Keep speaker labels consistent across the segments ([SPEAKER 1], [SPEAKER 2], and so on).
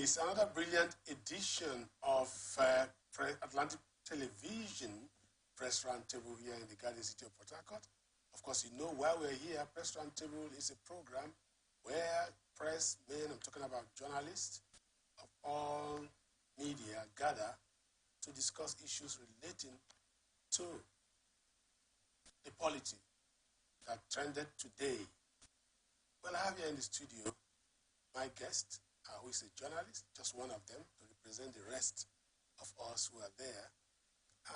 [SPEAKER 1] It's another brilliant edition of Atlantic Television Press Roundtable here in the Garden City of Port Harcourt. Of course, you know why we're here. Press Roundtable is a program where press men, I'm talking about journalists of all media, gather to discuss issues relating to the polity that trended today. Well, I have here in the studio my guest, who is a journalist, just one of them, to represent the rest of us who are there.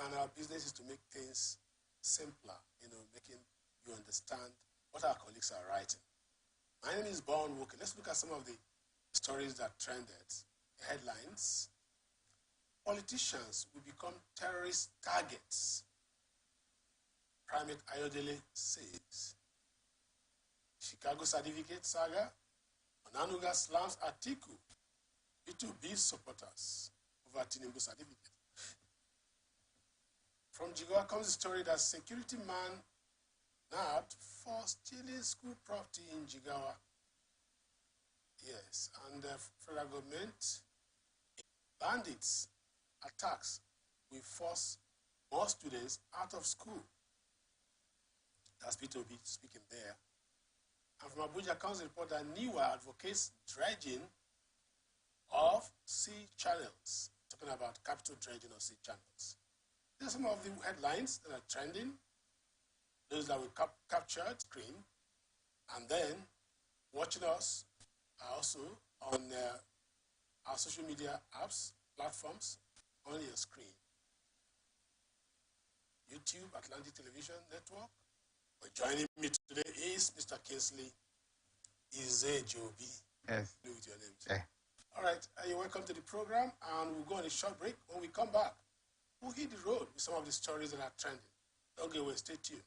[SPEAKER 1] And our business is to make things simpler, making you understand what our colleagues are writing. My name is Bon Walker. Let's look at some of the stories that trended. The headlines: politicians will become terrorist targets, Primate Ayodele says. Chicago certificate saga: Onanuga slams Atiku, B2B supporters over Tinubu certificate. From Jigawa comes the story that security man nabbed for stealing school property in Jigawa. Yes, and the federal government, bandits attacks will force more students out of school. That's B2B speaking there. And from Abuja comes the report that NIWA advocates dredging of sea channels, talking about capital dredging of sea channels. These are some of the headlines that are trending, those that we captured screen, and then watching us also on our social media apps, platforms, on your screen. YouTube, Atlantic Television Network. Joining me today is Mr. Kingsley Izejobi.
[SPEAKER 2] Yes.
[SPEAKER 1] With your name.
[SPEAKER 2] Yeah.
[SPEAKER 1] All right, you're welcome to the program, and we'll go on a short break. When we come back, we'll hit the road with some of the stories that are trending. Don't get away, stay tuned.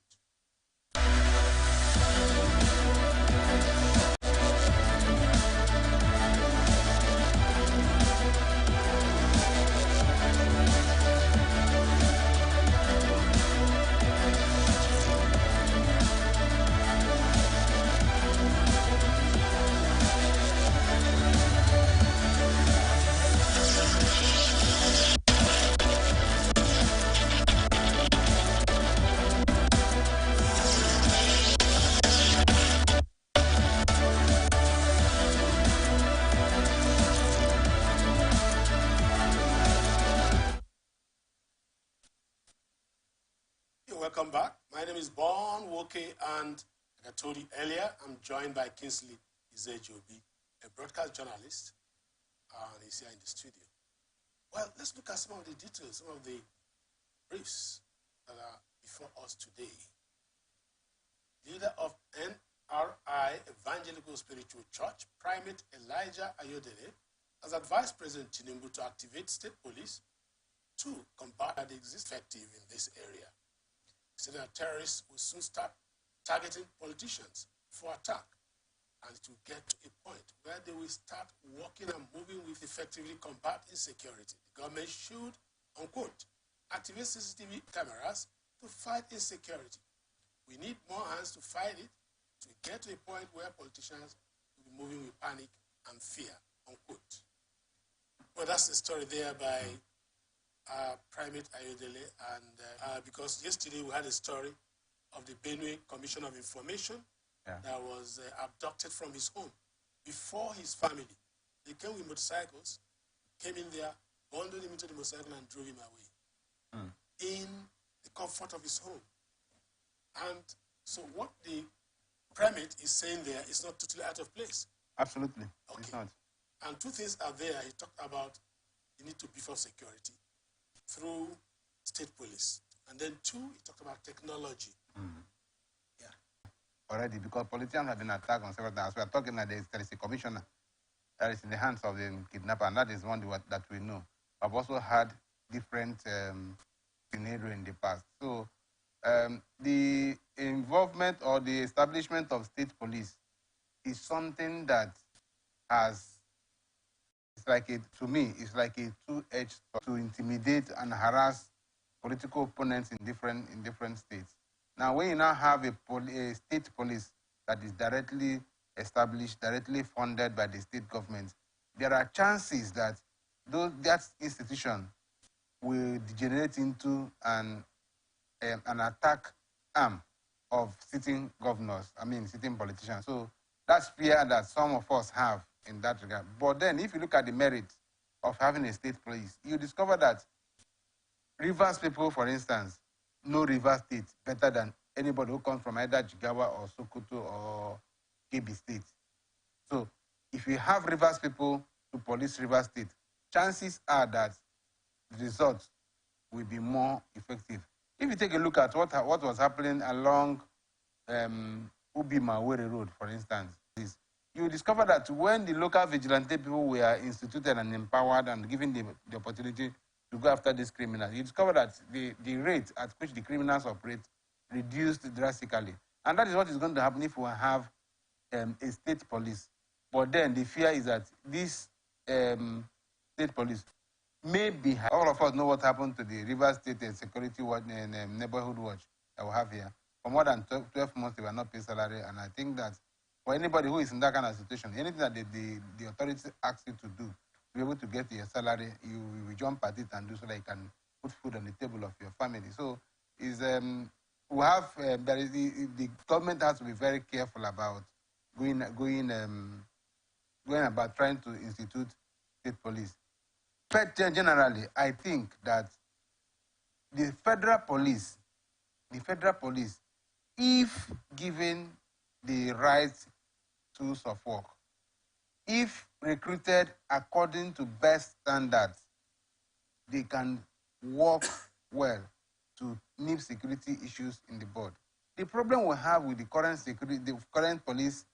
[SPEAKER 1] Welcome back. My name is Bon Walker, and like I told you earlier, I'm joined by Kingsley Izejobi, a broadcast journalist, and he's here in the studio. Well, let's look at some of the details, some of the briefs that are before us today. Leader of NRI Evangelical Spiritual Church, Primate Elijah Ayodele, has advised President Tinubu to activate state police to combat the existing effective in this area. He said that terrorists will soon start targeting politicians for attack, and it will get to a point where they will start working and moving with effectively combat insecurity. The government should, unquote, activate CCTV cameras to fight insecurity. We need more hands to fight it to get to a point where politicians will be moving with panic and fear, unquote. Well, that's the story there by Primate Ayodele, and because yesterday we had a story of the Benue Commission of Information that was abducted from his home before his family. They came with motorcycles, came in there, bundled him into the motorcycle and drove him away in the comfort of his home. And so what the Primate is saying there is not totally out of place.
[SPEAKER 2] Absolutely.
[SPEAKER 1] Okay.
[SPEAKER 2] It's not.
[SPEAKER 1] And two things are there. He talked about you need to beef up security through state police. And then two, he talked about technology. Yeah.
[SPEAKER 2] Already, because politicians have been attacked on several times. We are talking that there is a commissioner that is in the hands of the kidnapper, and that is one that we know. I've also had different scenarios in the past. So the involvement or the establishment of state police is something that has, to me, it's like a two-edged sword to intimidate and harass political opponents in different states. Now, when you now have a state police that is directly established, directly funded by the state government, there are chances that that institution will degenerate into an attack arm of sitting governors, sitting politicians. So that's fear that some of us have in that regard. But then if you look at the merits of having a state police, you discover that Rivers people, for instance, know Rivers State better than anybody who comes from either Jigawa or Sokoto or Kebbi State. So if you have Rivers people to police Rivers State, chances are that the results will be more effective. If you take a look at what was happening along Ubi-Mawere Road, for instance, you discover that when the local vigilante people were instituted and empowered and given the opportunity to go after these criminals, you discover that the rate at which the criminals operate reduced drastically. And that is what is going to happen if we have a state police. But then the fear is that this state police may be high. All of us know what happened to the Rivers State Security Watch and Neighborhood Watch that we have here. For more than 12 months, they were not paid salary. And I think that for anybody who is in that kind of situation, anything that the authorities ask you to do, to be able to get your salary, you will jump at it and do so that you can put food on the table of your family. So is we have there is the government has to be very careful about going about trying to institute state police. But generally, I think that the federal police, if given the right tools of work, if recruited according to best standards, they can work well to nip security issues in the board. The problem we have with the current police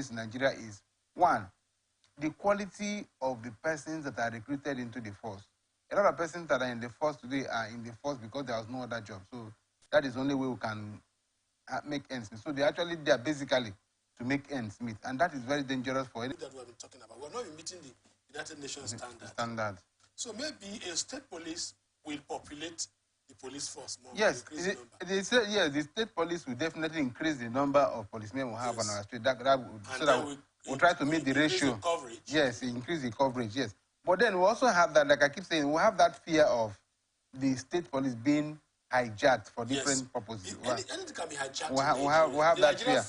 [SPEAKER 2] in Nigeria is, one, the quality of the persons that are recruited into the force. A lot of persons that are in the force today are in the force because there was no other job. So that is the only way we can make ends meet. So they are basically to make ends meet. And that is very dangerous for any
[SPEAKER 1] that we have been talking about. We're not meeting the United Nations standard. So maybe a state police will populate the police force more.
[SPEAKER 2] Yes, they say yes. The state police will definitely increase the number of policemen we have on our street. We'll try to meet the ratio.
[SPEAKER 1] The coverage.
[SPEAKER 2] Yes, increase the coverage. Yes, but then we also have that, like I keep saying, we have that fear of the state police being hijacked for different purposes.
[SPEAKER 1] Anything can be hijacked.
[SPEAKER 2] We have that fear.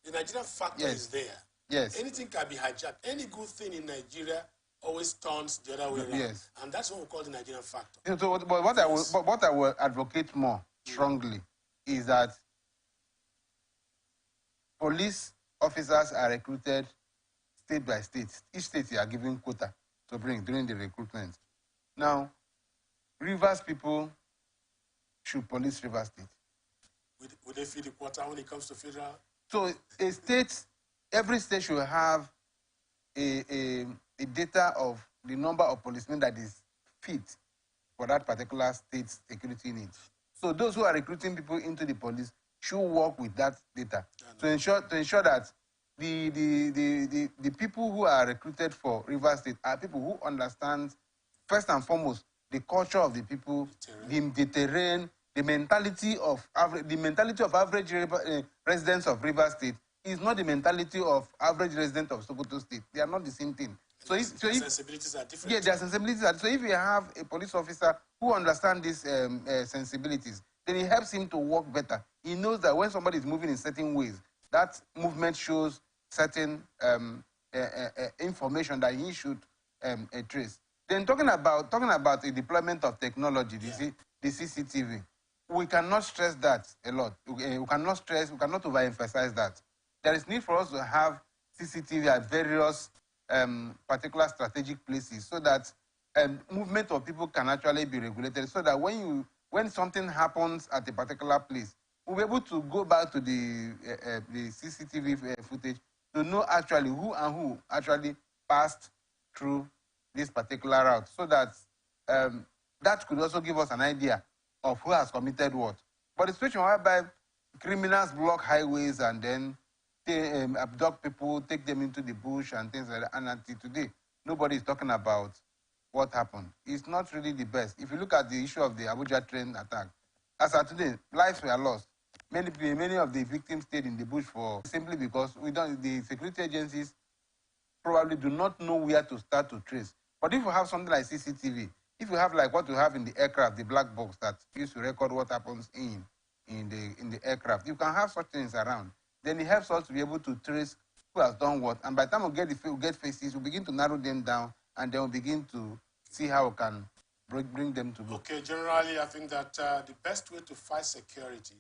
[SPEAKER 1] The Nigerian factor is there.
[SPEAKER 2] Yes.
[SPEAKER 1] Anything can be hijacked. Any good thing in Nigeria always turns the other way around.
[SPEAKER 2] Yes.
[SPEAKER 1] And that's what we call the Nigerian factor.
[SPEAKER 2] So, but what I will advocate more strongly is that police officers are recruited state by state. Each state are given quota to bring during the recruitment. Now, Rivers people should police Rivers State.
[SPEAKER 1] Would they feed the quota when it comes to federal?
[SPEAKER 2] So every state should have a data of the number of policemen that is fit for that particular state's security needs. So those who are recruiting people into the police should work with that data to ensure that the people who are recruited for Rivers State are people who understand, first and foremost, the culture of the people, the terrain, the mentality of average residents of Rivers State is not the mentality of average resident of Sokoto State. They are not the same thing.
[SPEAKER 1] Sensibilities are different.
[SPEAKER 2] Yeah, their sensibilities are. So if you have a police officer who understands these sensibilities, then it helps him to work better. He knows that when somebody is moving in certain ways, that movement shows certain information that he should trace. Then talking about the deployment of technology, the CCTV, we cannot stress that a lot. We cannot overemphasize that. There is need for us to have CCTV at various particular strategic places so that movement of people can actually be regulated, so that when something happens at a particular place, we'll be able to go back to the CCTV footage to know actually who actually passed through this particular route, so that that could also give us an idea of who has committed what. But the situation whereby criminals block highways and then they abduct people, take them into the bush and things like that, and until today, nobody is talking about what happened. It's not really the best. If you look at the issue of the Abuja train attack, as of today, lives were lost. Many of the victims stayed in the bush simply because the security agencies probably do not know where to start to trace. But if you have something like CCTV, if you have like what you have in the aircraft, the black box that used to record what happens in the aircraft, you can have such things around. Then it helps us to be able to trace who has done what. And by the time we get faces, we begin to narrow them down, and then we begin to see how we can bring them to book.
[SPEAKER 1] Okay, generally, I think that the best way to fight security,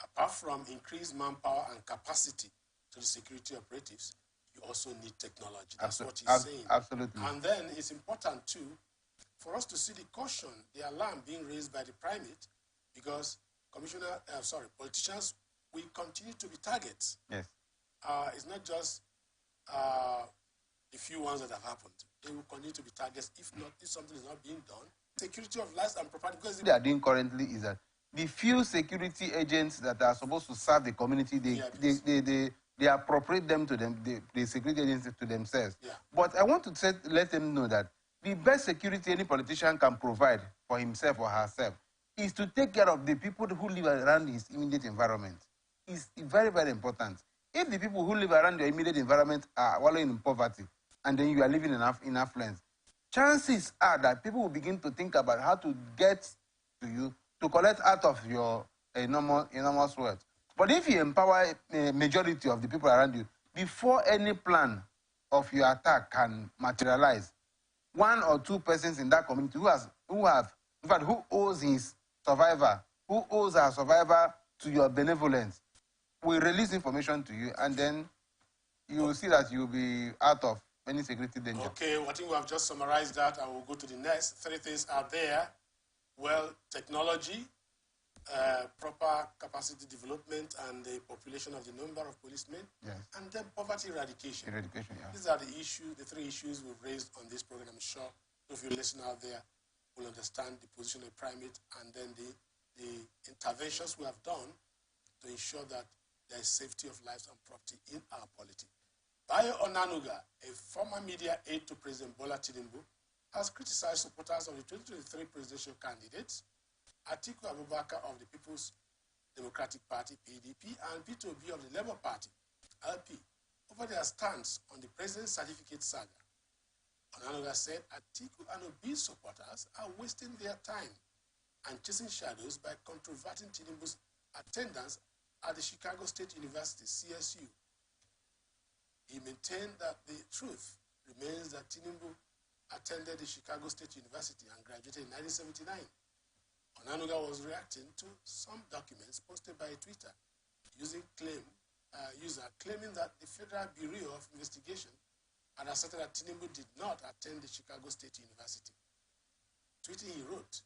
[SPEAKER 1] apart from increased manpower and capacity to the security operatives, you also need technology. That's what he's saying.
[SPEAKER 2] Absolutely.
[SPEAKER 1] And then it's important, too, for us to see the caution, the alarm being raised by the primate, because politicians will continue to be targets.
[SPEAKER 2] Yes.
[SPEAKER 1] It's not just the few ones that have happened. They will continue to be targets if something is not being done. Security of lives and property. Because
[SPEAKER 2] they are doing currently is that the few security agents that are supposed to serve the community, they appropriate them to them, the security agencies to themselves.
[SPEAKER 1] Yeah.
[SPEAKER 2] But I want to let them know that the best security any politician can provide for himself or herself is to take care of the people who live around his immediate environment. It's very, very important. If the people who live around your immediate environment are wallowing in poverty, and then you are living in affluence, chances are that people will begin to think about how to get to you to collect out of your enormous wealth. But if you empower a majority of the people around you, before any plan of your attack can materialize, one or two persons in that community who owes his survivor, who owes her survivor to your benevolence, will release information to you, and then you will see that you will be out of any security danger.
[SPEAKER 1] Okay, I think we have just summarized that, and we'll go to the next. 3 things are there. Well, technology, proper capacity development, and the population of the number of policemen,
[SPEAKER 2] yes,
[SPEAKER 1] and then poverty eradication.
[SPEAKER 2] Yeah.
[SPEAKER 1] These are the 3 issues we've raised on this program. I'm sure if you listen out there will understand the position of primate and then the interventions we have done to ensure that there is safety of lives and property in our polity. Bayo Onanuga, a former media aide to President Bola Tinubu, has criticized supporters of the 2023 presidential candidates, Atiku Abubakar of the People's Democratic Party, PDP, and Peter Obi of the Labour Party, LP, over their stance on the president's certificate saga. Onanuga said Atiku and Obi's supporters are wasting their time and chasing shadows by controverting Tinubu's attendance at the Chicago State University, CSU. He maintained that the truth remains that Tinubu attended the Chicago State University and graduated in 1979. Onanuga was reacting to some documents posted by Twitter user claiming that the Federal Bureau of Investigation had asserted that Tinubu did not attend the Chicago State University. Tweeting, he wrote,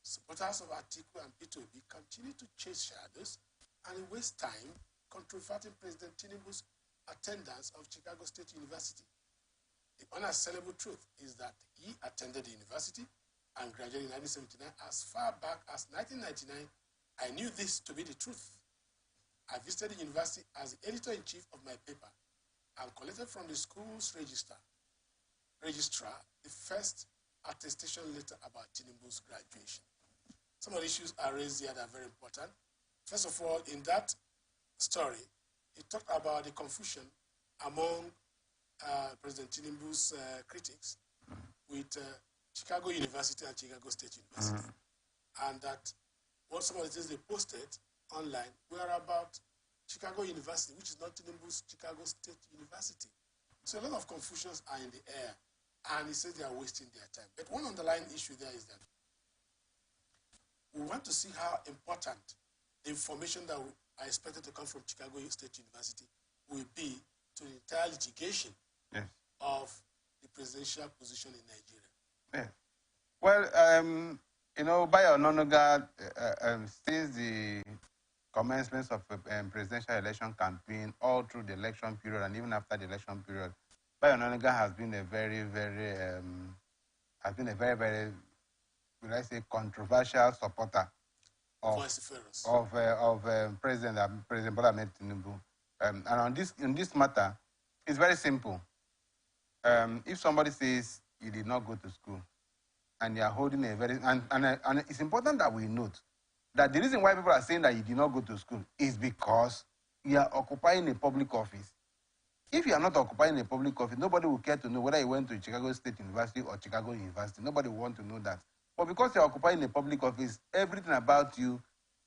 [SPEAKER 1] "Supporters of Atiku and Peter Obi continue to chase shadows and waste time controverting President Tinubu's attendance of Chicago State University. The unassailable truth is that he attended the university and graduated in 1979. As far back as 1999, I knew this to be the truth. I visited the university as the editor-in-chief of my paper and collected from the school's registrar the first attestation letter about Tinubu's graduation." Some of the issues are raised here that are very important. First of all, in that story, he talked about the confusion among President Tinubu's critics with Chicago University and Chicago State University. And that some of the things they posted online were about Chicago University, which is not Tinubu's Chicago State University. So a lot of confusions are in the air, and he says they are wasting their time. But one underlying issue there is that we want to see how important the information that are expected to come from Chicago State University will be to the entire litigation, yes, of the presidential position in Nigeria.
[SPEAKER 2] Yeah. Well, Bayo Onanuga, since the commencement of presidential election campaign, all through the election period and even after the election period, Bayo Onanuga has been a very, very, will I say, controversial supporter of President Bola Ahmed Tinubu. And on this matter, it's very simple. If somebody says you did not go to school, and you are holding a very and it's important that we note that the reason why people are saying that you did not go to school is because you are occupying a public office. If you are not occupying a public office, nobody will care to know whether you went to Chicago State University or Chicago University. Nobody will want to know that. But because you're occupying a public office, everything about you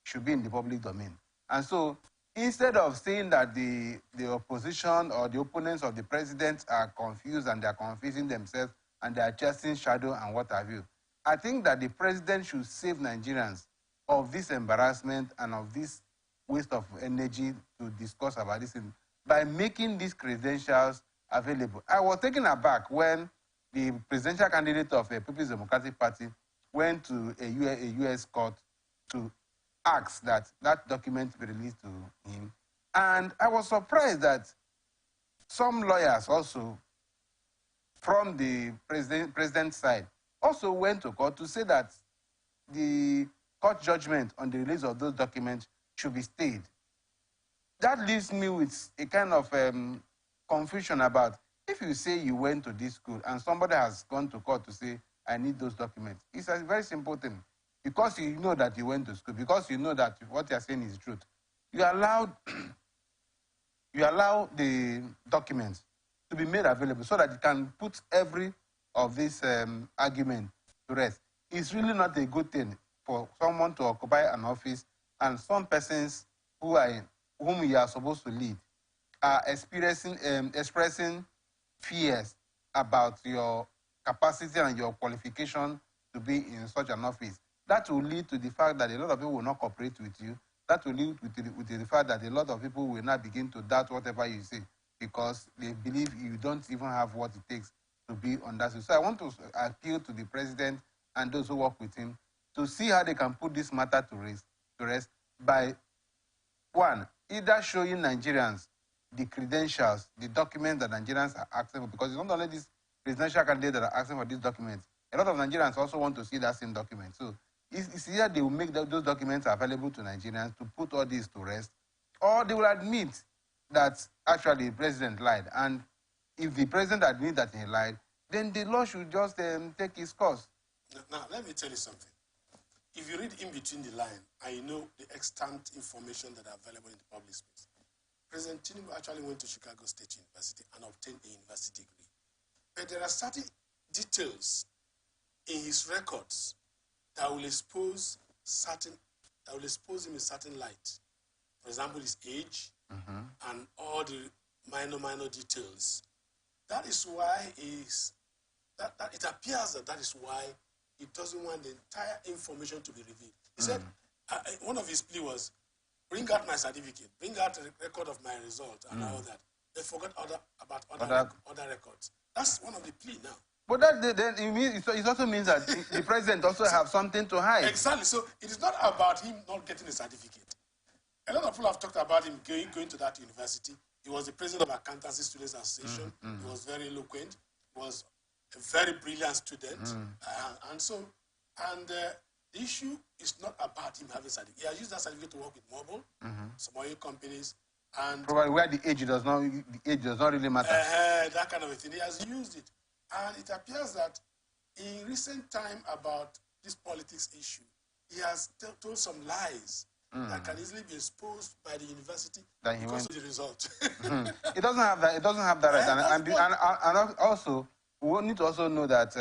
[SPEAKER 2] should be in the public domain. And so instead of saying that the opposition or the opponents of the president are confused and they're confusing themselves and they're chasing shadow and what have you, I think that the president should save Nigerians of this embarrassment and of this waste of energy to discuss about this by making these credentials available. I was taken aback when the presidential candidate of the People's Democratic Party went to a US court to ask that that document be released to him. And I was surprised that some lawyers also from the president's side also went to court to say that the court judgment on the release of those documents should be stayed. That leaves me with a kind of confusion about if you say you went to this school and somebody has gone to court to say, I need those documents. It's a very simple thing. Because you know that you went to school, because you know that what you're saying is truth, you allow the documents to be made available so that you can put every of this argument to rest. It's really not a good thing for someone to occupy an office and some persons whom you are supposed to lead are expressing fears about your capacity and your qualification to be in such an office. That will lead to the fact that a lot of people will not cooperate with you. That will lead with the fact that a lot of people will not begin to doubt whatever you say because they believe you don't even have what it takes to be on that. So I want to appeal to the president and those who work with him to see how they can put this matter to rest by, one, either showing Nigerians the credentials, the documents that Nigerians are asking for, because it's not only these presidential candidates that are asking for these documents. A lot of Nigerians also want to see that same document. So it's either they will make those documents available to Nigerians to put all this to rest, or they will admit that actually the president lied. And if the president admits that he lied, then the law should just take its course.
[SPEAKER 1] Now, let me tell you something. If you read in between the line, I know the extant information that are available in the public space. President Tinubu actually went to Chicago State University and obtained a university degree. But there are certain details in his records that will expose him in certain light. For example, his age and all the minor details. That is why it appears that is why he doesn't want the entire information to be revealed. He said, one of his plea was, bring out my certificate, bring out a record of my result and all that. They forgot about other records. That's one of the plea now.
[SPEAKER 2] But it also means that the president also have something to hide.
[SPEAKER 1] Exactly. So it is not about him not getting a certificate. A lot of people have talked about him going to that university. He was the president of Accountancy Students Association. He was very eloquent. He was a very brilliant student. The issue is not about him having a certificate. He has used that certificate to work with mobile, some oil companies, and
[SPEAKER 2] probably where the age does not really matter.
[SPEAKER 1] That kind of a thing. He has used it. And it appears that in recent time about this politics issue, he has told some lies that can easily be exposed by the university because of the result.
[SPEAKER 2] It doesn't have that. It doesn't have that right. And also, we need to also know that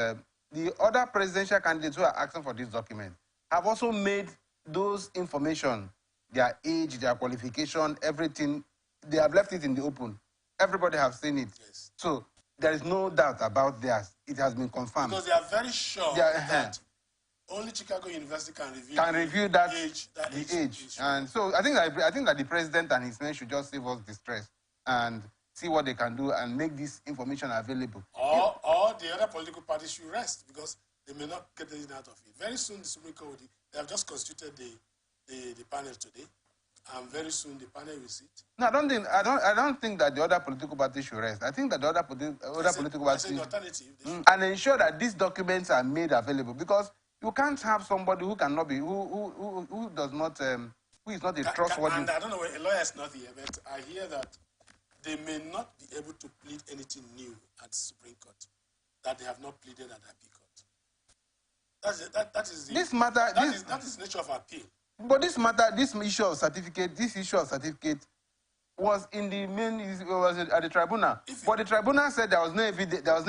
[SPEAKER 2] the other presidential candidates who are asking for this document have also made those information, their age, their qualification, everything, they have left it in the open. Everybody has seen it.
[SPEAKER 1] Yes.
[SPEAKER 2] So there is no doubt about theirs. It has been confirmed.
[SPEAKER 1] Because they are very sure that only Chicago University can reveal
[SPEAKER 2] that
[SPEAKER 1] age.
[SPEAKER 2] And so I think that the president and his men should just save us the stress and see what they can do and make this information available.
[SPEAKER 1] Or the other political parties should rest because they may not get anything out of it. Very soon the Supreme Court, they have just constituted the panel today. And very soon the panel will sit.
[SPEAKER 2] No, I don't think that the other political parties should rest. I think that the other political parties and ensure that these documents are made available, because you can't have somebody who cannot be who does not who is not a trustworthy.
[SPEAKER 1] And I don't know, a lawyer is not here, but I hear that they may not be able to plead anything new at the Supreme Court that they have not pleaded at the Appeal Court. That is the nature of appeal.
[SPEAKER 2] But this issue of certificate, was in the main, it was at the tribunal. But the tribunal said there was no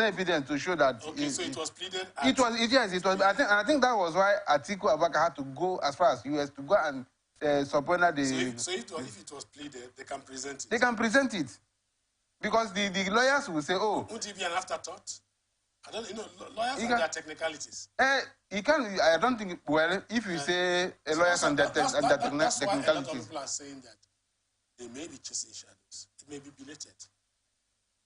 [SPEAKER 2] evidence to show that.
[SPEAKER 1] Okay, so it was pleaded.
[SPEAKER 2] Yes, it was. I think that was why Atiku Abubakar had to go as far as US to go and subpoena the.
[SPEAKER 1] So if it was pleaded, they can present it.
[SPEAKER 2] They can present it, because the lawyers will say, oh.
[SPEAKER 1] Won't it be an afterthought? I don't, lawyers and their technicalities.
[SPEAKER 2] You can. I don't think. Well, if you say lawyers and their technicalities.
[SPEAKER 1] That's why a lot of people are saying that they may be chasing shadows. It may be belated.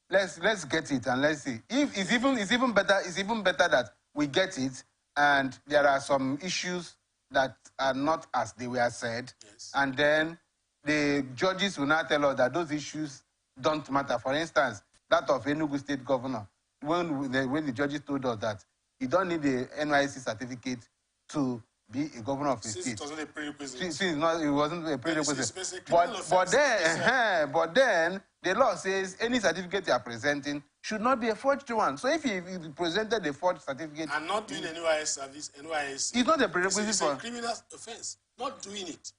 [SPEAKER 2] Let's get it and let's see. If it's even better that we get it, and there are some issues that are not as they were said,
[SPEAKER 1] yes.
[SPEAKER 2] And then the judges will now tell us that those issues don't matter. For instance, that of Enugu State Governor, when the judges told us that you don't need a NYC certificate to be a governor of a state.
[SPEAKER 1] It wasn't a prerequisite.
[SPEAKER 2] It wasn't a prerequisite. But then the law says any certificate you are presenting should not be a forged one. So if you presented a forged certificate
[SPEAKER 1] and not doing NYS service, NYS,
[SPEAKER 2] it's not a prerequisite.
[SPEAKER 1] It's a criminal offense. Not doing it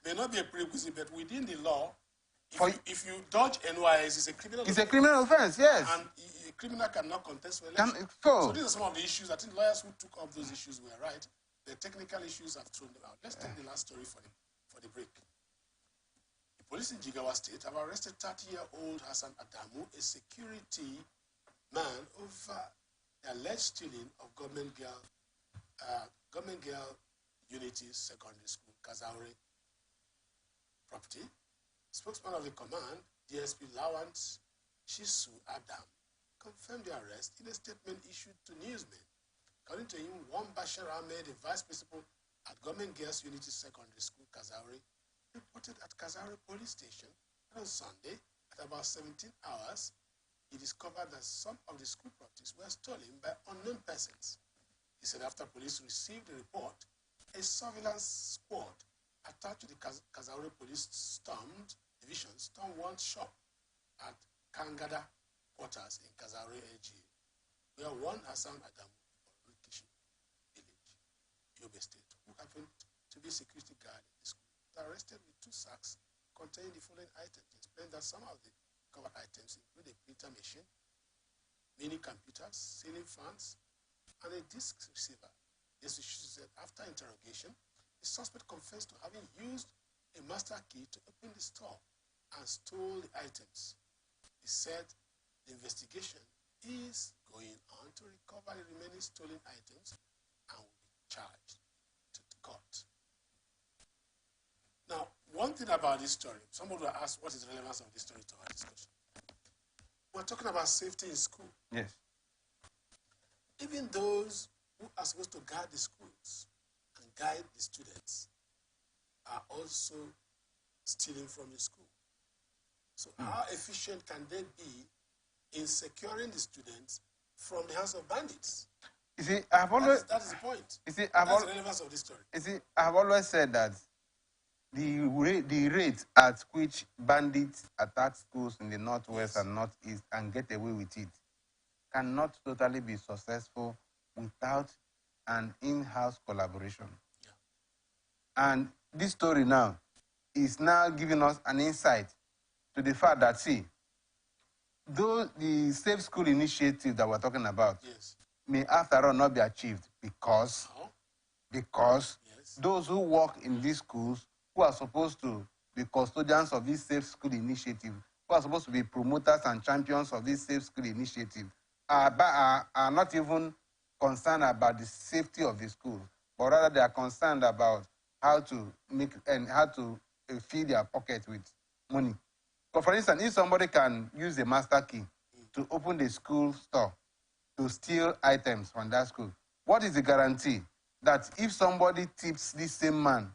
[SPEAKER 1] may not be a prerequisite, but within the law, if you dodge NYS, it's a criminal.
[SPEAKER 2] It's a criminal offense, yes.
[SPEAKER 1] And a criminal cannot contest for election. So these are some of the issues. I think lawyers who took up those issues were right. The technical issues have thrown them out. Let's take the last story for the break. The police in Jigawa State have arrested 30-year-old Hassan Adamu, a security man, over the alleged stealing of Government Girl Unity Secondary School, Kazaure property. Spokesman of the command, DSP Lawrence Shisu Adam, confirmed the arrest in a statement issued to newsmen. According to him, one Bashar Ahmed, a vice principal at Government Girls Unity Secondary School, Kazaure, reported at Kazaure Police Station on Sunday at about 17 hours. He discovered that some of the school properties were stolen by unknown persons. He said after police received the report, a surveillance squad attached to the Kazaure Police Division stormed one shop at Kangada quarters in Kazaure AG, where one Hassan Adamu village, Yobe State, who happened to be a security guard in the school, was arrested with 2 sacks containing the following items. He explained that some of the covered items include a printer machine, mini computers, ceiling fans, and a disk receiver. This said after interrogation, the suspect confessed to having used a master key to open the store and stole the items. He said the investigation is going on to recover the remaining stolen items and will be charged to the court. Now, one thing about this story, somebody will ask what is the relevance of this story to our discussion. We're talking about safety in school.
[SPEAKER 2] Yes.
[SPEAKER 1] Even those who are supposed to guard the schools and guide the students are also stealing from the school. So how efficient can they be in securing the students from the hands of bandits?
[SPEAKER 2] You see, I've always...
[SPEAKER 1] That is the point.
[SPEAKER 2] You see,
[SPEAKER 1] that's the relevance of this story.
[SPEAKER 2] You see, I've always said that the rate at which bandits attack schools in the northwest and northeast and get away with it cannot totally be successful without an in-house collaboration. Yeah. And this story now is now giving us an insight to the fact that, see, though the Safe School Initiative that we're talking about may after all not be achieved because those who work in these schools, who are supposed to be custodians of this Safe School Initiative, who are supposed to be promoters and champions of this Safe School Initiative, are not even concerned about the safety of the school, but rather they are concerned about how to make and how to fill their pocket with money. So for instance, if somebody can use a master key to open the school store to steal items from that school, what is the guarantee that if somebody tips this same man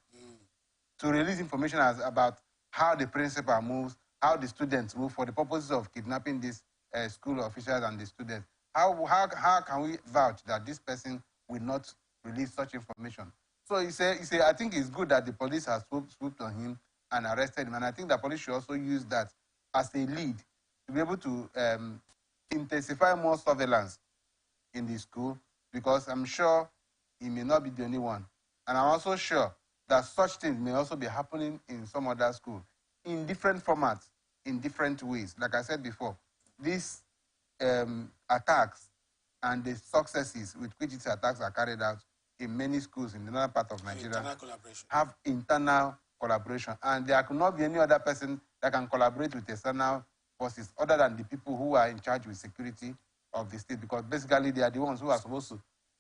[SPEAKER 2] to release information about how the principal moves, how the students move for the purposes of kidnapping these school officials and the students, how can we vouch that this person will not release such information? So he said, I think it's good that the police has swooped on him and arrested him, and I think the police should also use that as a lead to be able to intensify more surveillance in the school, because I'm sure he may not be the only one. And I'm also sure that such things may also be happening in some other school in different formats. in different ways. Like I said before, these attacks and the successes with which these attacks are carried out in many schools in another part of Nigeria have internal collaboration. And there could not be any other person that can collaborate with external forces other than the people who are in charge with security of the state, because basically they are the ones who are supposed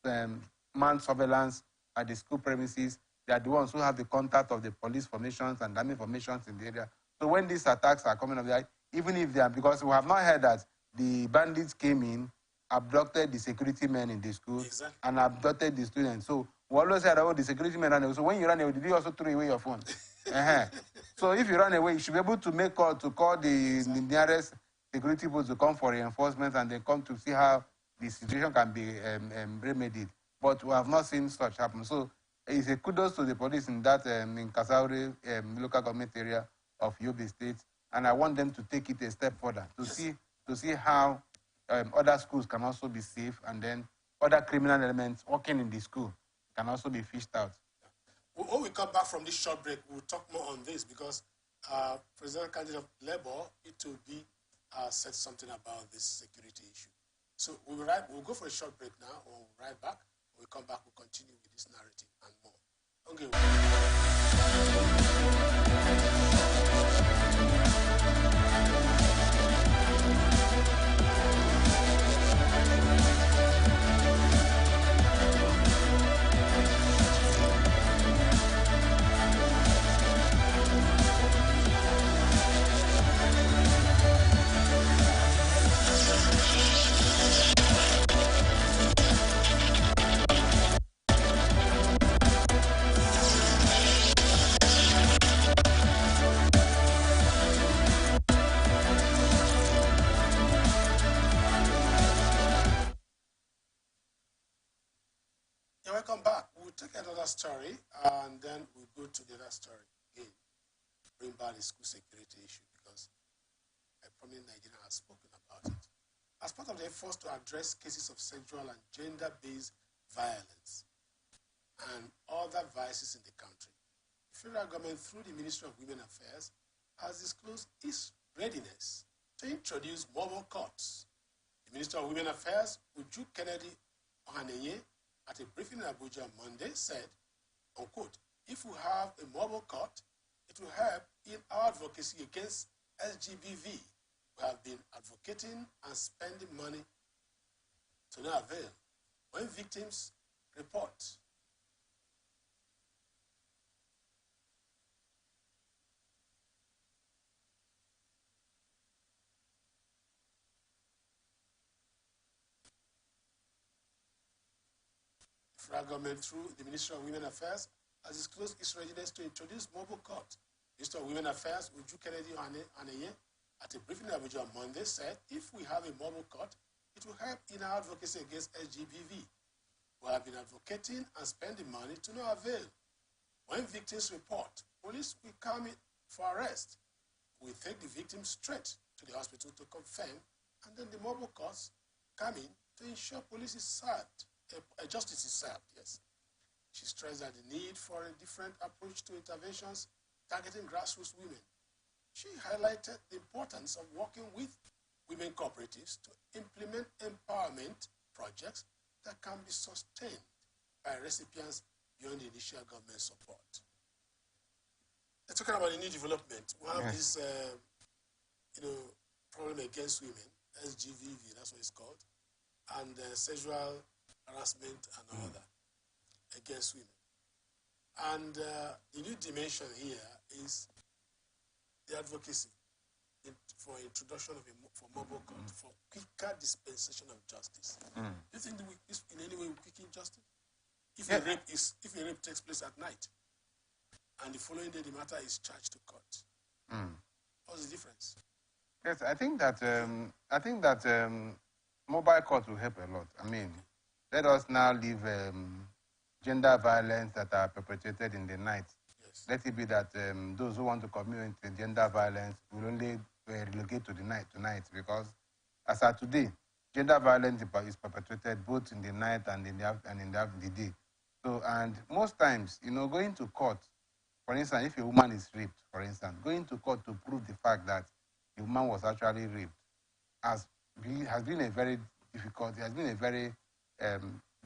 [SPEAKER 2] to mount surveillance at the school premises. They are the ones who have the contact of the police formations and army formations in the area. So when these attacks are coming up, even if they are, because we have not heard that the bandits came in, abducted the security men in the school, and abducted the students. So we always heard about the security men running away. So when you run away, did you also throw away your phone? So if you run away, you should be able to make call to call the nearest security post to come for reinforcements and then come to see how the situation can be remedied. But we have not seen such happen. So it's a kudos to the police in that in Kasauri local government area of Yobe State, and I want them to take it a step further to see how other schools can also be safe, and then other criminal elements working in the school can also be fished out.
[SPEAKER 1] When we come back from this short break, we'll talk more on this, because President candidate of Labour, Itobi, said something about this security issue. So we'll go for a short break now. We'll be right back. When we come back, we'll continue with this narrative and more. Okay. Welcome back. We'll take another story, and then we'll go to the other story again. Bring back the school security issue, because a prominent Nigerian has spoken about it. As part of the efforts to address cases of sexual and gender-based violence and other vices in the country, the federal government, through the Ministry of Women Affairs, has disclosed its readiness to introduce mobile courts. The Minister of Women Affairs, Uju Kennedy Ohaneye, at a briefing in Abuja on Monday, said, unquote, if we have a mobile court, it will help in our advocacy against SGBV. We have been advocating and spending money to no avail. When victims report, the federal government, through the Ministry of Women Affairs, has disclosed its readiness to introduce mobile court. Minister of Women Affairs, Uju Kennedy Ohaneye, at a briefing in Abuja on Monday, said, if we have a mobile court, it will help in our advocacy against SGBV. We have been advocating and spending money to no avail. When victims report, police will come in for arrest. We take the victim straight to the hospital to confirm, and then the mobile courts come in to ensure police is served. Justice is served, yes. She stressed that the need for a different approach to interventions targeting grassroots women. She highlighted the importance of working with women cooperatives to implement empowerment projects that can be sustained by recipients beyond the initial government support. They're talking about the new development. We have this, problem against women, SGVV, that's what it's called, and sexual harassment and all that against women. And the new dimension here is the advocacy for introduction of for mobile court, for quicker dispensation of justice. Do you think this in any way will quicken justice? If a rape takes place at night, and the following day the matter is charged to court, what's the difference?
[SPEAKER 2] Yes, I think that mobile court will help a lot. I mean, let us now leave gender violence that are perpetrated in the night. Yes. Let it be that those who want to commit gender violence will only relocate to the night tonight, because as of today, gender violence is perpetrated both in the night and in the day. So, and most times, going to court, for instance, if a woman is raped, for instance, going to court to prove the fact that the woman was actually raped has been a very difficult. It has been a very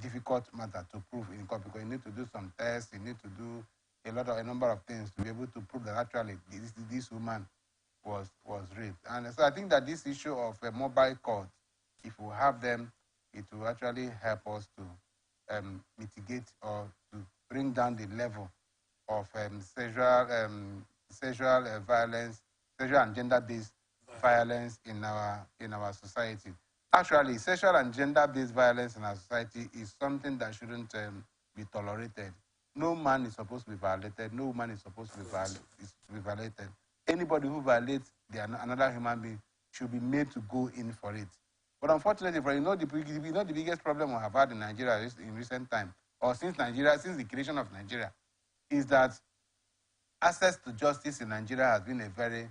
[SPEAKER 2] difficult matter to prove in court because you need to do some tests. You need to do a number of things to be able to prove that actually this woman was raped. And so I think that this issue of a mobile court, if we have them, it will actually help us to mitigate or to bring down the level of sexual violence, sexual and gender-based violence in our society. Actually, sexual and gender-based violence in our society is something that shouldn't be tolerated. No man is supposed to be violated. No woman is supposed to be violated. Anybody who violates another human being should be made to go in for it. But unfortunately, the biggest problem we have had in Nigeria in recent time, or since the creation of Nigeria, is that access to justice in Nigeria has been a very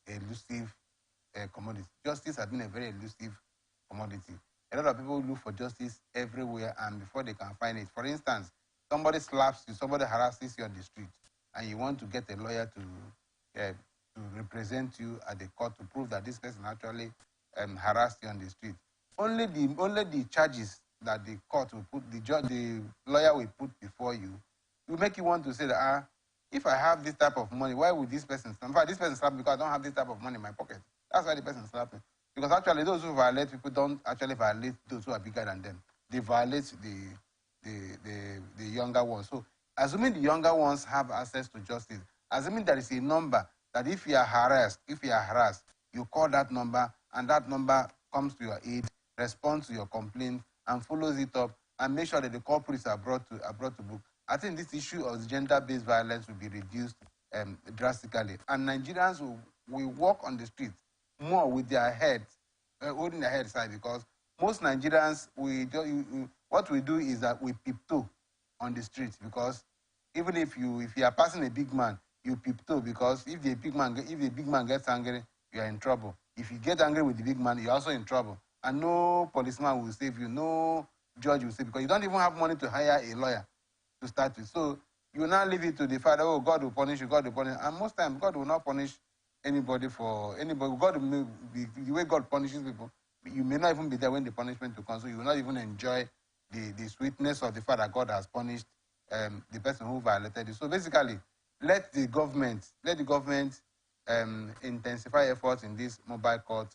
[SPEAKER 2] elusive commodity. Justice has been a very elusive commodity. A lot of people look for justice everywhere, and before they can find it. For instance, somebody slaps you, somebody harasses you on the street, and you want to get a lawyer to represent you at the court to prove that this person actually harassed you on the street. Only the charges that the court will put, the lawyer will put before you, will make you want to say that, if I have this type of money, why would this person slap? In fact, this person slap me because I don't have this type of money in my pocket. That's why the person slapped me. Because actually, those who violate people don't actually violate those who are bigger than them. They violate the younger ones. So, assuming the younger ones have access to justice, assuming there is a number that if you are harassed, you call that number, and that number comes to your aid, responds to your complaint, and follows it up, and make sure that the culprits are brought to book. I think this issue of gender-based violence will be reduced drastically, and Nigerians will walk on the streets more with their heads, holding their heads high, because most Nigerians, what we do is that we tiptoe on the streets, because even if you are passing a big man, you tiptoe, because if the big man gets angry, you are in trouble. If you get angry with the big man, you're also in trouble, and no policeman will save you, no judge will save you, because you don't even have money to hire a lawyer to start with. So you now leave it to the Father. Oh, God will punish you, God will punish you. And most times, God will not punish anybody for anybody. God will be, the way God punishes people, you may not even be there when the punishment will come. So you will not even enjoy the sweetness of the fact that God has punished the person who violated you. So basically, let the government intensify efforts in this mobile court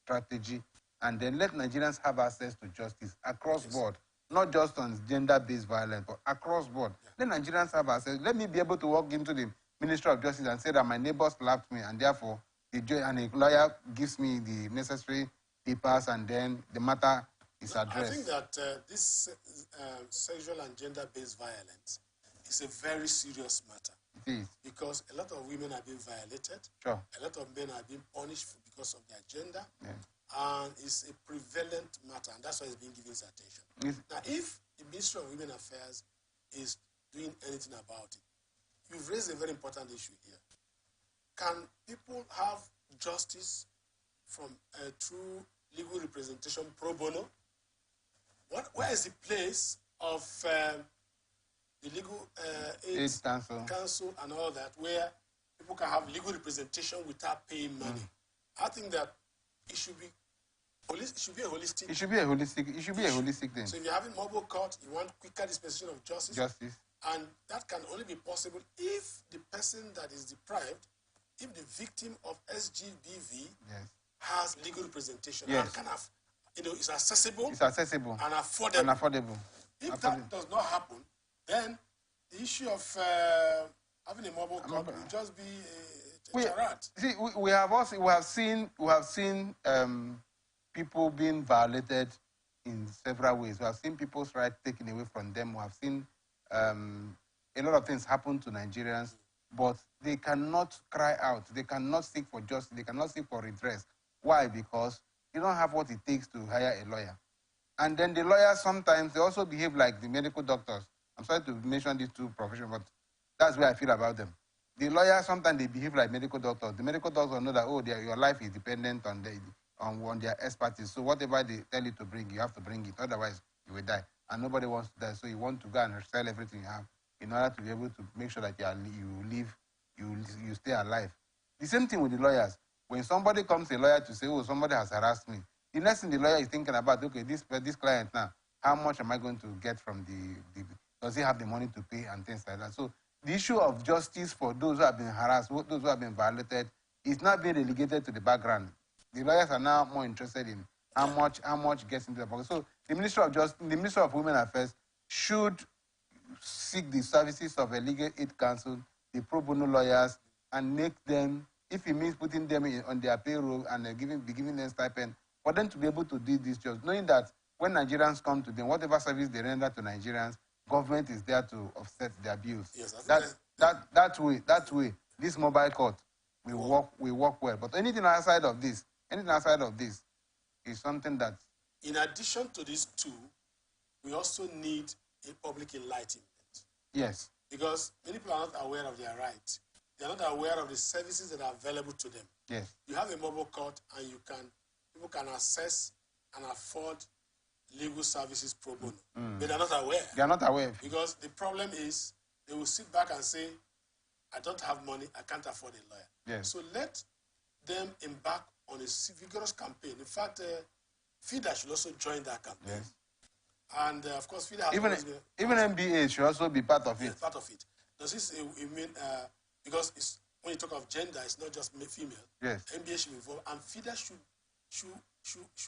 [SPEAKER 2] strategy, and then let Nigerians have access to justice across board. Not just on gender-based violence, but across board. Let Nigerians have access. Let me be able to walk into the Ministry of Justice and say that my neighbor slapped me, and therefore a lawyer gives me the necessary papers, and then the matter is addressed.
[SPEAKER 1] I think that this sexual and gender-based violence is a very serious matter.
[SPEAKER 2] It is.
[SPEAKER 1] Because a lot of women are being violated.
[SPEAKER 2] Sure.
[SPEAKER 1] A lot of men are being punished because of their gender.
[SPEAKER 2] Yeah.
[SPEAKER 1] And it's a prevalent matter, and that's why it's being given its attention.
[SPEAKER 2] Yes.
[SPEAKER 1] Now, if the Ministry of Women Affairs is doing anything about it, you've raised a very important issue here. Can people have justice from through legal representation pro bono? Where is the place of the legal aid council and all that, where people can have legal representation without paying money? I think that it should be a holistic.
[SPEAKER 2] It should be a holistic thing.
[SPEAKER 1] So if you're having mobile court, you want quicker dispensation of justice. And that can only be possible if the person that is deprived, if the victim of SGBV has legal representation and can have, it's accessible.
[SPEAKER 2] It's accessible
[SPEAKER 1] and affordable. If that does not happen, then the issue of having a mobile court will just be
[SPEAKER 2] we have seen people being violated in several ways. We have seen people's rights taken away from them. We have seen a lot of things happen to Nigerians, but they cannot cry out. They cannot seek for justice. They cannot seek for redress. Why? Because they don't have what it takes to hire a lawyer. And then the lawyers sometimes, they also behave like the medical doctors. I'm sorry to mention these two professions, but that's where I feel about them. The lawyers, sometimes they behave like medical doctors. The medical doctors know that, your life is dependent on their expertise. So whatever they tell you to bring, you have to bring it. Otherwise, you will die. And nobody wants to die. So you want to go and sell everything you have in order to be able to make sure that you stay alive. The same thing with the lawyers. When somebody comes to a lawyer to say, oh, somebody has harassed me, the next thing the lawyer is thinking about, okay, this client now, how much am I going to get from does he have the money to pay and things like that? So the issue of justice for those who have been harassed, those who have been violated, is not being relegated to the background. The lawyers are now more interested in how much gets into the pocket. So the Ministry of Women Affairs should seek the services of a legal aid council, the pro bono lawyers, and make them, if it means putting them on their payroll and giving them stipend, for them to be able to do these jobs, knowing that when Nigerians come to them, whatever service they render to Nigerians, government is there to offset their bills.
[SPEAKER 1] Yes,
[SPEAKER 2] that way, this mobile court will work well. But anything outside of this is something that.
[SPEAKER 1] In addition to these two, we also need a public enlightenment.
[SPEAKER 2] Yes.
[SPEAKER 1] Because many people are not aware of their rights. They are not aware of the services that are available to them.
[SPEAKER 2] Yes.
[SPEAKER 1] You have a mobile court and people can access and afford legal services pro bono. But they're not aware.
[SPEAKER 2] They are not aware.
[SPEAKER 1] Because the problem is they will sit back and say, I don't have money, I can't afford a lawyer.
[SPEAKER 2] Yes.
[SPEAKER 1] So let them embark on a vigorous campaign. In fact, FIDA should also join that campaign.
[SPEAKER 2] Yes.
[SPEAKER 1] And of course, FIDA has
[SPEAKER 2] even MBA should also be part of it.
[SPEAKER 1] Yes, part of it. Does this mean because when you talk of gender, it's not just female.
[SPEAKER 2] Yes.
[SPEAKER 1] MBA should be involved, and FIDA should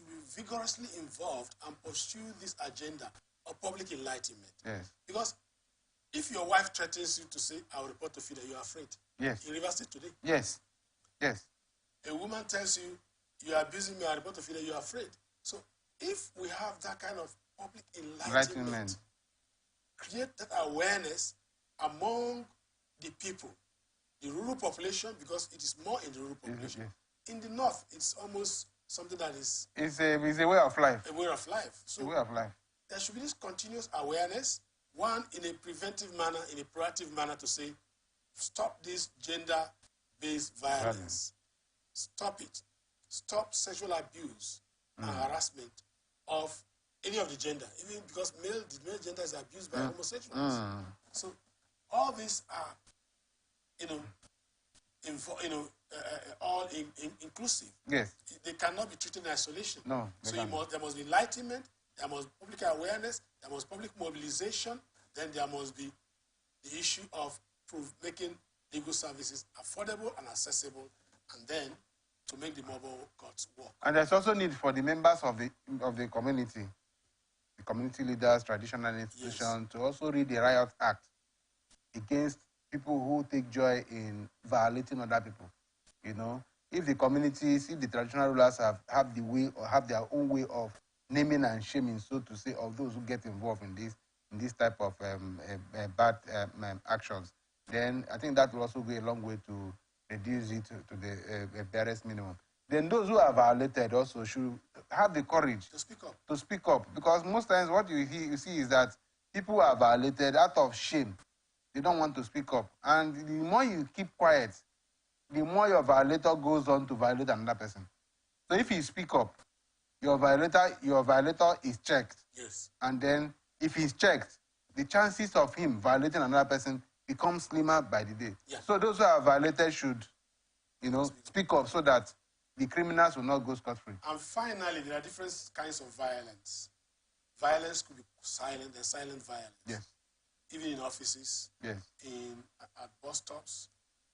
[SPEAKER 1] be vigorously involved and pursue this agenda of public enlightenment.
[SPEAKER 2] Yes.
[SPEAKER 1] Because if your wife threatens you to say, I will report to FIDA, you are afraid.
[SPEAKER 2] Yes.
[SPEAKER 1] In River State today.
[SPEAKER 2] Yes. Yes.
[SPEAKER 1] A woman tells you, you are abusing me, I report to FIDA, you are afraid. So if we have that kind of public enlightenment, create that awareness among the people, the rural population, because it is more in the rural population. In the north, it's almost something that is...
[SPEAKER 2] It's a way of life.
[SPEAKER 1] A way of life. So
[SPEAKER 2] a way of life.
[SPEAKER 1] There should be this continuous awareness, one, in a preventive manner, in a proactive manner, to say, stop this gender-based violence. Stop it. Stop sexual abuse and harassment of any of the gender, even because the male gender is abused by homosexuals. So all these are, all inclusive.
[SPEAKER 2] Yes.
[SPEAKER 1] They cannot be treated in isolation.
[SPEAKER 2] No.
[SPEAKER 1] So there must be enlightenment, there must be public awareness, there must be public mobilization, then there must be the issue of making legal services affordable and accessible, and then to make the mobile courts work.
[SPEAKER 2] And there's also need for the members of the community, the community leaders, traditional institutions, to also read the Riot Act against people who take joy in violating other people. If the communities, if the traditional rulers have the way or have their own way of naming and shaming, so to say, of those who get involved in this type of bad actions, then I think that will also go a long way to reduce it to the barest minimum. Then those who are violated also should have the courage
[SPEAKER 1] to speak up.
[SPEAKER 2] To speak up, because most times what you see is that people are violated out of shame. They don't want to speak up, and the more you keep quiet, the more your violator goes on to violate another person. So if you speak up, your violator is checked.
[SPEAKER 1] Yes.
[SPEAKER 2] And then if he's checked, the chances of him violating another person become slimmer by the day.
[SPEAKER 1] Yeah.
[SPEAKER 2] So those who are violated should, speak up so that the criminals will not go scot-free.
[SPEAKER 1] And finally, there are different kinds of violence. Violence could be silent and silent violence.
[SPEAKER 2] Yes.
[SPEAKER 1] Even in offices.
[SPEAKER 2] Yes.
[SPEAKER 1] At bus stops,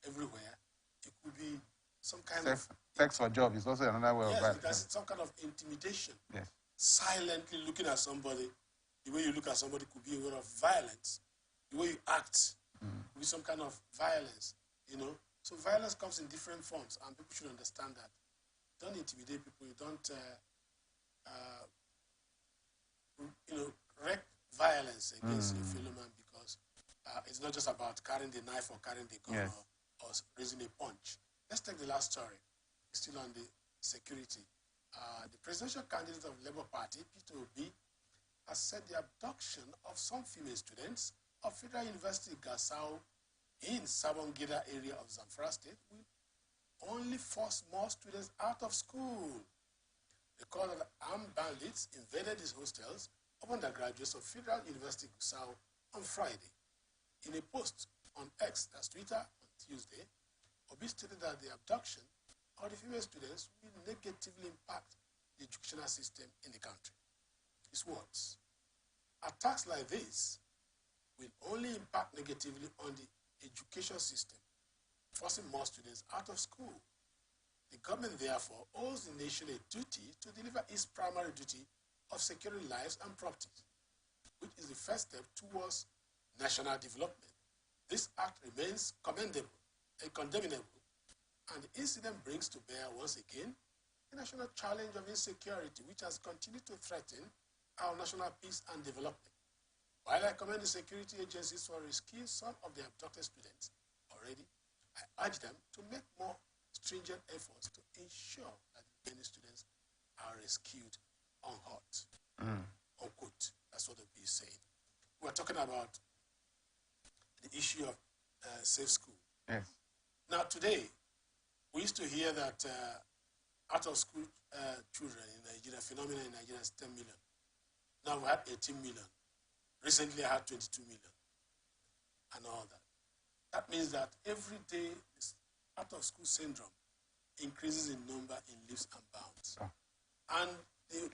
[SPEAKER 1] everywhere. It could be some kind of...
[SPEAKER 2] Sex for job is also another way of violence.
[SPEAKER 1] Yes, some kind of intimidation.
[SPEAKER 2] Yes.
[SPEAKER 1] Silently looking at somebody, the way you look at somebody could be a way of violence. The way you act could be some kind of violence, So violence comes in different forms, and people should understand that. Don't intimidate people. You don't, wreak violence against your fellow man, because it's not just about carrying the knife or carrying the gun or raising a punch. Let's take the last story. It's still on the security. The presidential candidate of Labour Party, Peter Obi, has said the abduction of some female students of Federal University Gasau in Sabongida area of Zamfara State will only force more students out of school. They call that armed bandits invaded these hostels of undergraduates of Federal University Gusau on Friday. In a post on X, that's Twitter, on Tuesday, Obi stated that the abduction of the female students will negatively impact the educational system in the country. His words: attacks like this will only impact negatively on the education system, forcing more students out of school. The government, therefore, owes the nation a duty to deliver its primary duty of securing lives and properties, which is the first step towards national development. This act remains commendable and condemnable, and the incident brings to bear once again the national challenge of insecurity, which has continued to threaten our national peace and development. While I commend the security agencies for rescuing some of the abducted students already, I urge them to make more stringent efforts to ensure that many students are rescued unhurt. Unquote. That's what the bill is saying. We're talking about the issue of safe school.
[SPEAKER 2] Yes.
[SPEAKER 1] Now today, we used to hear that out of school children in Nigeria, phenomenon in Nigeria is 10 million. Now we have 18 million. Recently, I had 22 million and all that. That means that every day, this out-of-school syndrome increases in number in leaps and bounds. Oh. And the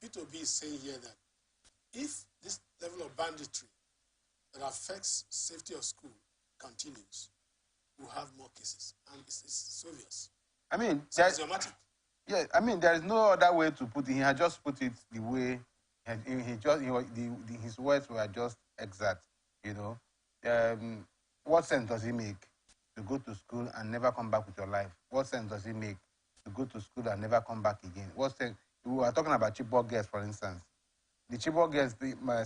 [SPEAKER 1] P2B is saying here that if this level of banditry that affects safety of school continues, we'll have more cases. And it's obvious.
[SPEAKER 2] I mean,
[SPEAKER 1] it's dramatic.
[SPEAKER 2] Yeah, I mean, there is no other way to put it. He had just put it the way his words were just exact, you know. What sense does it make to go to school and never come back with your life? What sense does it make to go to school and never come back again? What sense? We were talking about Chibok girls, for instance. The Chibok girls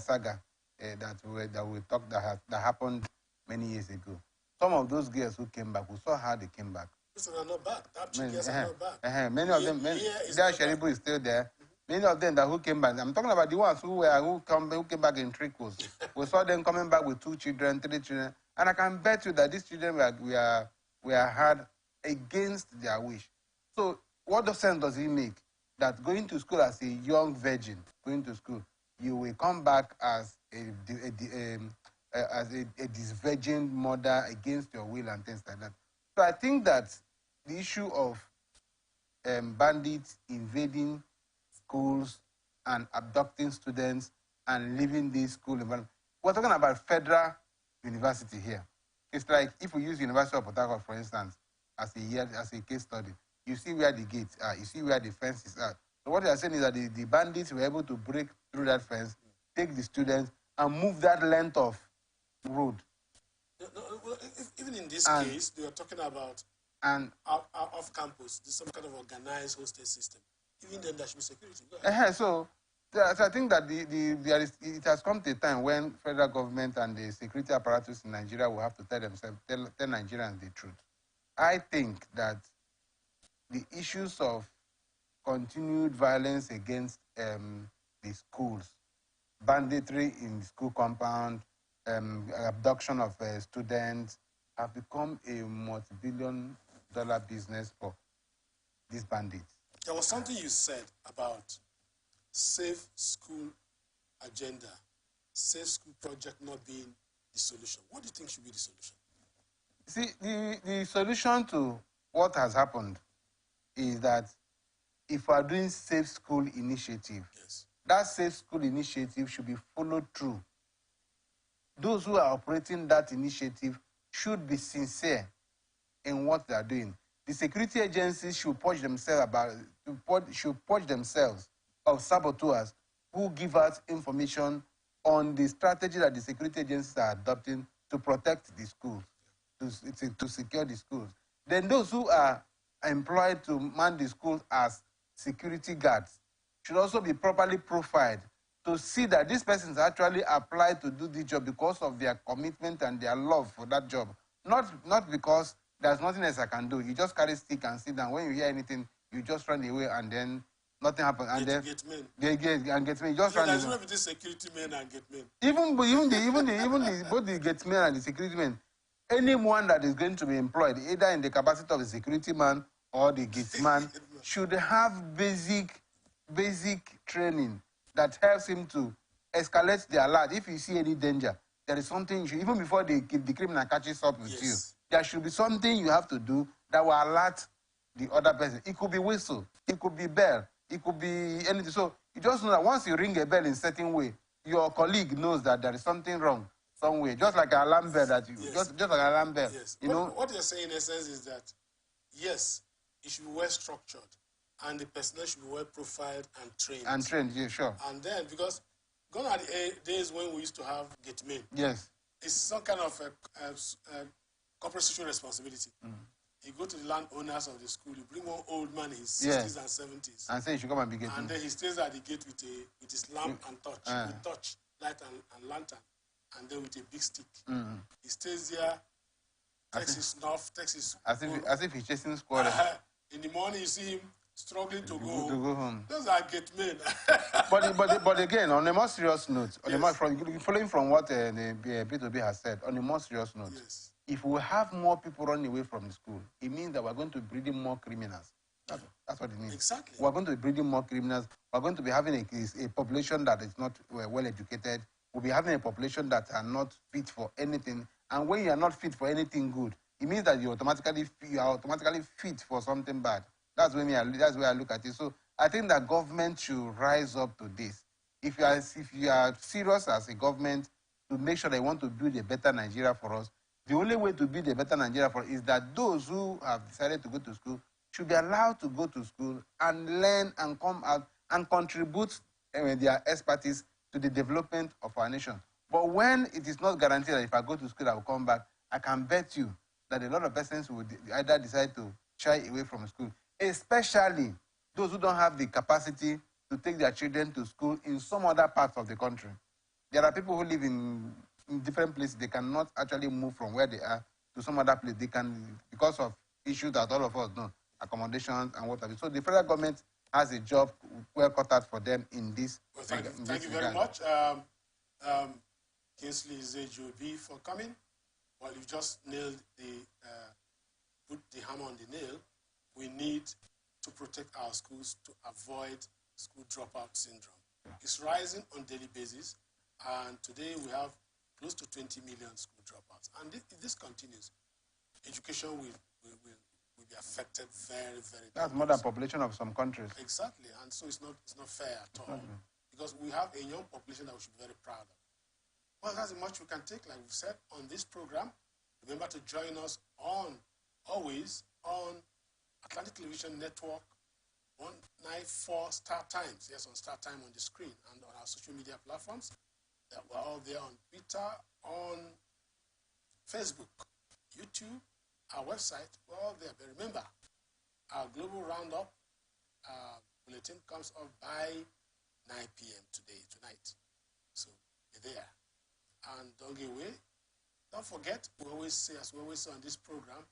[SPEAKER 2] saga that happened many years ago. Some of those girls who came back, we saw how they came back.
[SPEAKER 1] These are not back. Girls are not back.
[SPEAKER 2] Many of them, their Sheribu is still there. Many of them who came back, I'm talking about the ones who came back in trickles. We saw them coming back with 2 children, 3 children, and I can bet you that these children were had against their wish. So, what sense does it make that going to school as a young virgin, going to school, you will come back as a disvirgin mother against your will and things like that? So, I think that the issue of bandits invading schools and abducting students and leaving these school environment. We're talking about federal university here. It's like if we use University of Port Harcourt, for instance, as a case study, you see where the gates are, you see where the fences are. So what they are saying is that the bandits were able to break through that fence, take the students, and move that length of road.
[SPEAKER 1] Even in this case, they are talking about off campus, there's some kind of organized hostel system. Even then, there should be security.
[SPEAKER 2] So I think that it has come to a time when federal government and the security apparatus in Nigeria will have to tell Nigerians the truth. I think that the issues of continued violence against the schools, banditry in the school compound, abduction of students, have become a multi-billion-dollar business for these bandits.
[SPEAKER 1] There was something you said about safe school agenda, safe school project not being the solution. What do you think should be the solution?
[SPEAKER 2] See, the solution to what has happened is that if we are doing safe school initiative,
[SPEAKER 1] yes,
[SPEAKER 2] that safe school initiative should be followed through. Those who are operating that initiative should be sincere in what they are doing. The security agencies should purge themselves of saboteurs who give out information on the strategy that the security agencies are adopting to protect the schools, to secure the schools. Then those who are employed to man the schools as security guards should also be properly profiled to see that these persons actually applied to do the job because of their commitment and their love for that job. Not because there's nothing else I can do. You just carry stick and sit down. When you hear anything, you just run away and then nothing happens. And then get men. Just run away.
[SPEAKER 1] There's no between security men and get men.
[SPEAKER 2] Even both the get men and the security men, anyone that is going to be employed, either in the capacity of a security man or the gate man, should have basic training that helps him to escalate the alert. If you see any danger, there is something you should, even before the criminal catches up with you, there should be something you have to do that will alert the other person. It could be whistle, it could be bell, it could be anything. So you just know that once you ring a bell in a certain way, your colleague knows that there is something wrong somewhere. Just like an alarm bell that you just like an alarm bell.
[SPEAKER 1] Yes.
[SPEAKER 2] You know
[SPEAKER 1] what you're saying in essence is that yes, it should be well structured, and the personnel should be well profiled and trained.
[SPEAKER 2] And trained, yeah, sure.
[SPEAKER 1] And then because gone are the days when we used to have gate men.
[SPEAKER 2] Yes.
[SPEAKER 1] It's some kind of a corporate social responsibility. You go to the landowners of the school, you bring one old man in his 60s and 70s.
[SPEAKER 2] And say you should come and be gating.
[SPEAKER 1] And then he stays at the gate with his lamp and torch, with torch, light and lantern, and then with a big stick. He stays there, takes his snuff, takes his...
[SPEAKER 2] As if he's chasing squirrels.
[SPEAKER 1] In the morning, you see him struggling to go
[SPEAKER 2] home.
[SPEAKER 1] Those are gate men.
[SPEAKER 2] but again, on a more serious note, following from what the B2B has said, on a more serious note,
[SPEAKER 1] yes.
[SPEAKER 2] If we have more people running away from the school, it means that we're going to be breeding more criminals. That's what it means.
[SPEAKER 1] Exactly.
[SPEAKER 2] We're going to be breeding more criminals. We're going to be having a population that is not well educated. We'll be having a population that are not fit for anything. And when you are not fit for anything good, it means that you are automatically fit for something bad. That's where I look at it. So I think that government should rise up to this. If you are serious as a government to make sure they want to build a better Nigeria for us, the only way to build a better Nigeria for us is that those who have decided to go to school should be allowed to go to school and learn and come out and contribute their expertise to the development of our nation. But when it is not guaranteed that if I go to school, I will come back, I can bet you that a lot of persons would either decide to shy away from school, especially those who don't have the capacity to take their children to school in some other parts of the country. There are people who live in different places. They cannot actually move from where they are to some other place. They can, because of issues that all of us know, accommodations and what have you. So the federal government has a job well cut out for them in this.
[SPEAKER 1] Well, thank you very much, Kingsley Zejobi, for coming. Well, you just nailed put the hammer on the nail. We need to protect our schools to avoid school dropout syndrome. It's rising on a daily basis, and today we have close to 20 million school dropouts. And if this continues, education will be affected very, very.
[SPEAKER 2] That's more than population of some countries.
[SPEAKER 1] Exactly, and so it's not fair at all. Because we have a young population that we should be very proud of. Well, that's much we can take, like we've said, on this program. Remember to join us always on Atlantic Television Network 194 StarTimes. Yes, on StarTime on the screen and on our social media platforms. We're all there on Twitter, on Facebook, YouTube, our website. We're all there. But remember, our global roundup bulletin comes up by 9 p.m. tonight. So be there. And don't get away. Don't forget, as we always say on this program,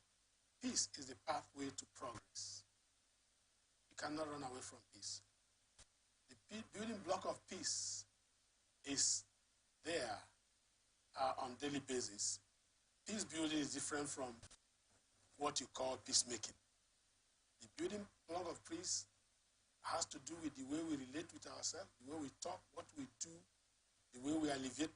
[SPEAKER 1] peace is the pathway to progress. You cannot run away from peace. The building block of peace is there on a daily basis. Peace building is different from what you call peacemaking. The building block of peace has to do with the way we relate with ourselves, the way we talk, what we do, the way we alleviate